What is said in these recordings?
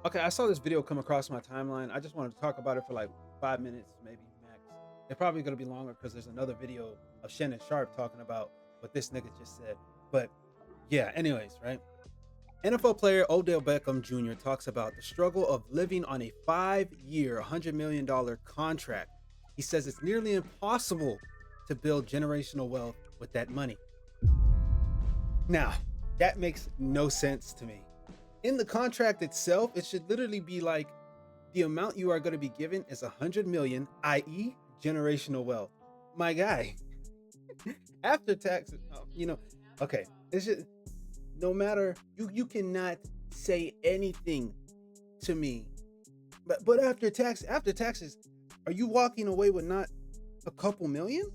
Okay, I saw this video come across my timeline. I just wanted to talk about it for like 5 minutes, maybe max. It's probably gonna be longer because there's another video of Shannon Sharp talking about what this nigga just said. But yeah, anyways, right? NFL player Odell Beckham Jr. talks about the struggle of living on a 5-year, $100 million contract. He says it's nearly impossible to build generational wealth with that money. Now, that makes no sense to me. In the contract itself, it should literally be like the amount you are going to be given is 100 million, i.e., generational wealth. My guy, after taxes, okay, it's just no matter you cannot say anything to me, but after taxes, are you walking away with not a couple million?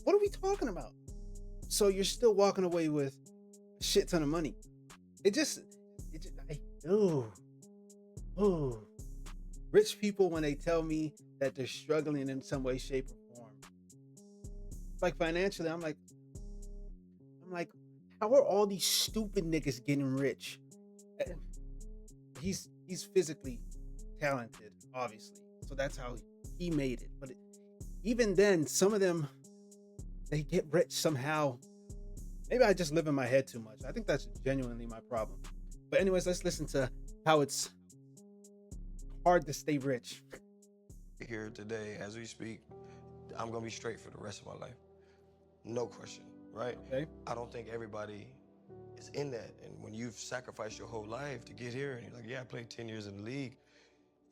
What are we talking about? So you're still walking away with a shit ton of money. It just, ooh, ooh. Rich people, when they tell me that they're struggling in some way, shape, or form, like financially, I'm like, how are all these stupid niggas getting rich? Eh, He's physically talented, obviously, so that's how he made it. But even then, some of them they get rich somehow. Maybe I just live in my head too much. I think that's genuinely my problem. But anyways, let's listen to how it's hard to stay rich. Here today, as we speak, I'm gonna be straight for the rest of my life. No question, right? Okay. I don't think everybody is in that. And when you've sacrificed your whole life to get here, and you're like, yeah, I played 10 years in the league.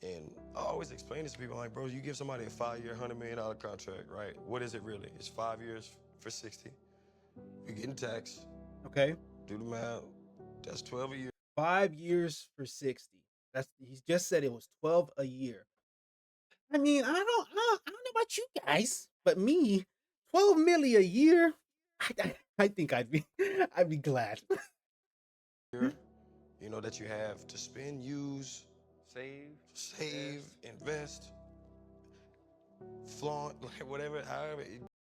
And I always explain this to people, like, bro, you give somebody a 5-year, $100 million contract, right? What is it really? It's 5 years for 60. You're getting taxed. Okay. Do the math. That's 12 a year. 5 years for 60. That's he just said it was 12 a year. I mean, I don't know about you guys, but me, 12 milli a year, I think I'd be glad. You know, that you have to spend, use, save, invest, flaunt, like whatever, however.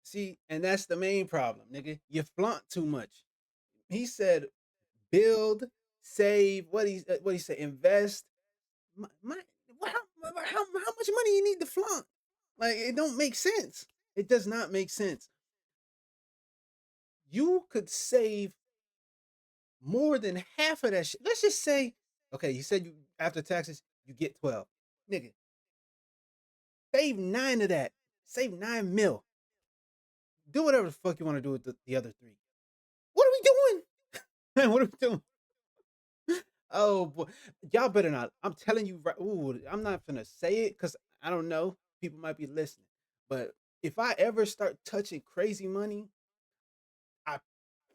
See, and that's the main problem, nigga. You flaunt too much. He said, build, save. What he say? Invest. My, how much money you need to flaunt? Like it don't make sense. It does not make sense. You could save more than half of that shit. Let's just say, okay, you said you after taxes you get 12, nigga. Save 9 of that. Save 9 mil. Do whatever the fuck you want to do with the other three. What are we doing? Man, what are we doing? Oh boy, y'all better not. I'm telling you, right? Ooh, I'm not gonna say it because I don't know. People might be listening, but if I ever start touching crazy money, I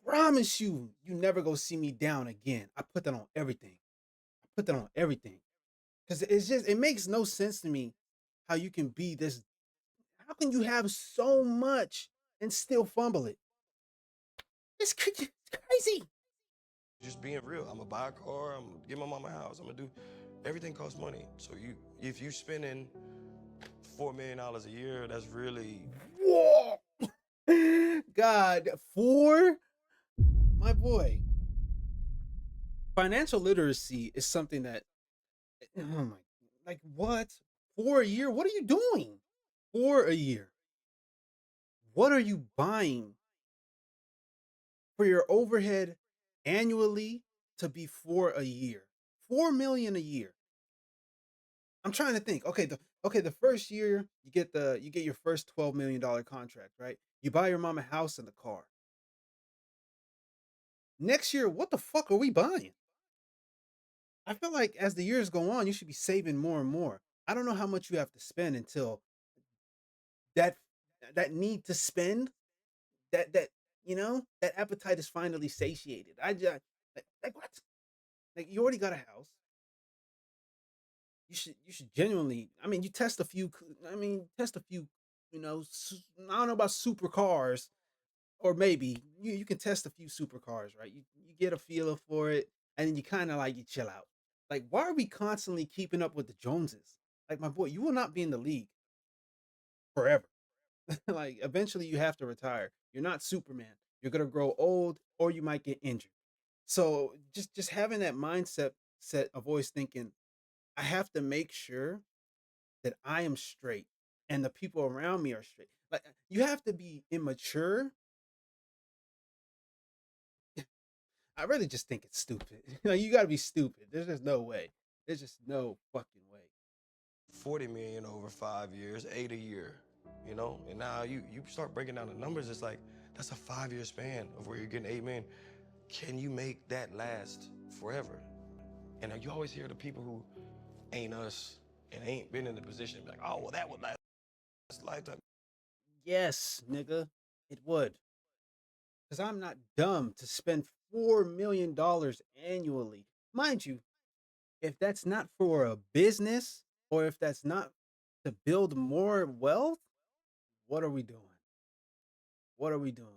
promise you, you never go see me down again. I put that on everything. I put that on everything because it makes no sense to me how you can be this. How can you have so much and still fumble it? It's crazy. Just being real. I'm gonna buy a car. I'm gonna give my mama a house. I'm gonna do everything costs money. So if you spending $4 million a year, that's really Whoa, God, four, my boy. Financial literacy is something that, oh my, like what? For a year? What are you doing? For a year? What are you buying for your overhead annually to be for a year? 4 million a year. I'm trying to think. Okay, the first year you get your first $12 million contract, right? You buy your mom a house and a car. Next year, what the fuck are we buying? I feel like as the years go on, you should be saving more and more. I don't know how much you have to spend until that that need to spend, that appetite is finally satiated. I just like what? Like you already got a house. You should genuinely. I mean, you test a few. I mean, test a few. I don't know about supercars, or maybe you can test a few supercars, right? You get a feel for it, and then you kind of like you chill out. Like, why are we constantly keeping up with the Joneses? Like, my boy, you will not be in the league forever. Like, eventually, you have to retire. You're not Superman. You're gonna grow old, or you might get injured. So, just having that mindset set of always thinking, I have to make sure that I am straight and the people around me are straight. Like you have to be immature. I really just think it's stupid. You got to be stupid. There's just no way. There's just no fucking way. 40 million over 5 years, 8 a year, you know? And now you start breaking down the numbers, it's like, that's a 5-year span of where you're getting 8 million. Can you make that last forever? And you always hear the people who ain't us and ain't been in the position, like, oh, well, that would last lifetime. Yes, nigga, it would. Because I'm not dumb to spend $4 million annually. Mind you, if that's not for a business or if that's not to build more wealth, what are we doing? What are we doing?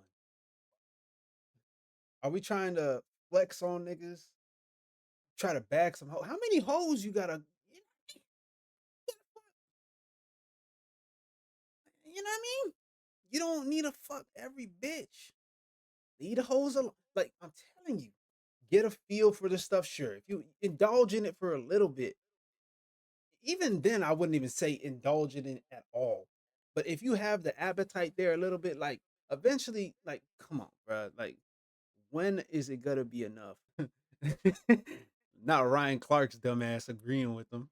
Are we trying to flex on niggas? Try to bag some hoes? How many hoes you gotta, you know what I mean? You don't need to fuck every bitch. Leave the hoes alone. Like, I'm telling you, get a feel for the stuff, sure. If you indulge in it for a little bit, even then, I wouldn't even say indulge in it at all. But if you have the appetite there a little bit, like eventually, like, come on, bro. Like, when is it gonna be enough? Not Ryan Clark's dumbass agreeing with them.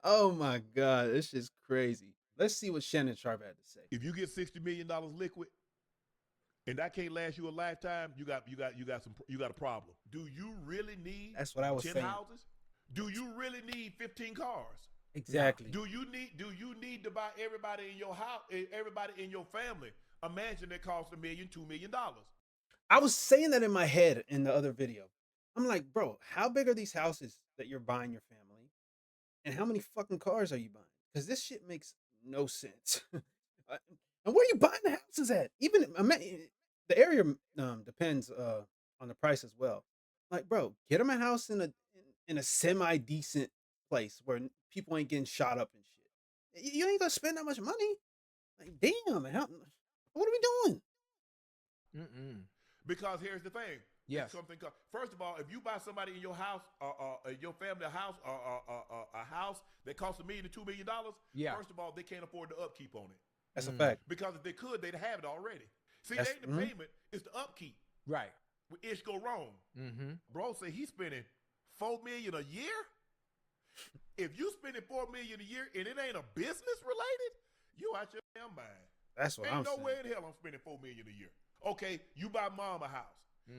Oh my god, this is crazy. Let's see what Shannon Sharp had to say. If you get $60 million liquid and that can't last you a lifetime, you got a problem. Do you really need That's what I was 10 saying. houses? Do you really need 15 cars? Exactly. Do you need to buy everybody in your house, everybody in your family, a mansion that costs $1 million, $2 million? I was saying that in my head in the other video. I'm like, bro, how big are these houses that you're buying your family? And how many fucking cars are you buying? Because this shit makes no sense. And where are you buying the houses at? Even the area depends on the price as well. Like, bro, get them a house in a semi decent place where people ain't getting shot up and shit. You ain't gonna spend that much money. Like, damn, what are we doing? Because here's the thing. Yes. First of all, if you buy somebody in your house, your family a house, a house that costs $1 million to $2 million, Yeah. first of all, they can't afford the upkeep on it. That's a fact. Because if they could, they'd have it already. See, That's- it ain't the payment, it's the upkeep. Right. When ish go wrong. Bro say he's spending $4 million a year. If you spending $4 million a year and it ain't a business related, you out your damn mind. That's what I'm Ain't no saying. way in hell I'm spending $4 million a year. Okay, you buy mom a house.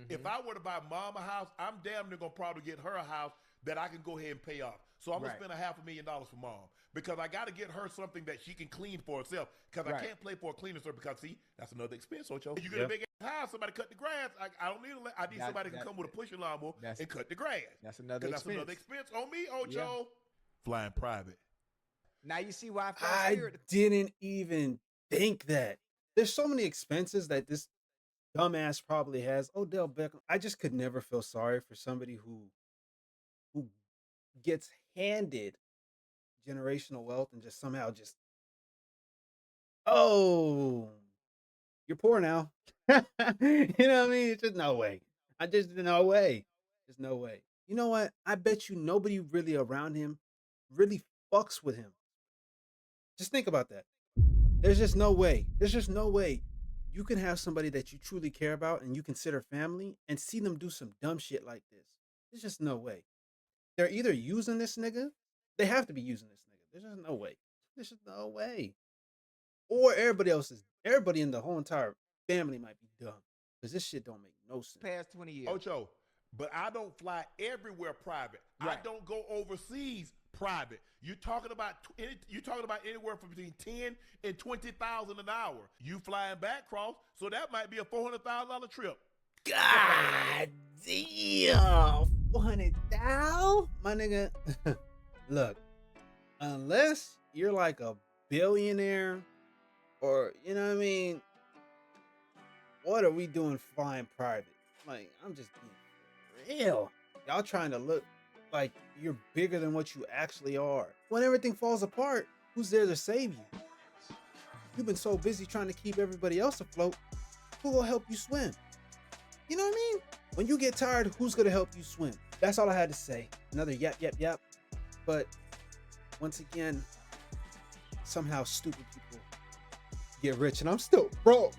If I were to buy mom a house, I'm damn near gonna probably get her a house that I can go ahead and pay off. So I'm gonna spend $500,000 for mom because I got to get her something that she can clean for herself. Because I can't play for a cleaning service because see, that's another expense, Ocho. You get a big ass house, somebody cut the grass. I don't need. I need somebody who can come with a pushing lawnmower and cut the grass. That's another expense. That's another expense on me, Ocho. Flying private. Now you see why I didn't even think that. There's so many expenses that this dumbass probably has. Odell Beckham. I just could never feel sorry for somebody who gets handed generational wealth and just somehow just, oh, you're poor now. You know what I mean? It's just no way. No way. There's no way. You know what? I bet you nobody really around him really fucks with him. Just think about that. There's just no way. There's just no way you can have somebody that you truly care about and you consider family and see them do some dumb shit like this. There's just no way. They're either using this nigga, they have to be using this nigga. There's just no way. There's just no way. Or everybody in the whole entire family might be dumb. Because this shit don't make no sense. Past 20 years. Ocho, but I don't fly everywhere private. Right. I don't go overseas private. You're talking about anywhere from between 10 and 20,000 an hour. You flying back cross, so that might be a $400,000 trip. God damn. 400,000? My nigga. Look, unless you're like a billionaire or, you know what I mean? What are we doing flying private? Like, I'm just being real. Y'all trying to look like you're bigger than what you actually are. When everything falls apart, who's there to save you? You've been so busy trying to keep everybody else afloat. Who will help you swim? You know what I mean? when you get tired, who's gonna help you swim? That's all I had to say. Another yap. But once again, somehow stupid people get rich, and I'm still broke.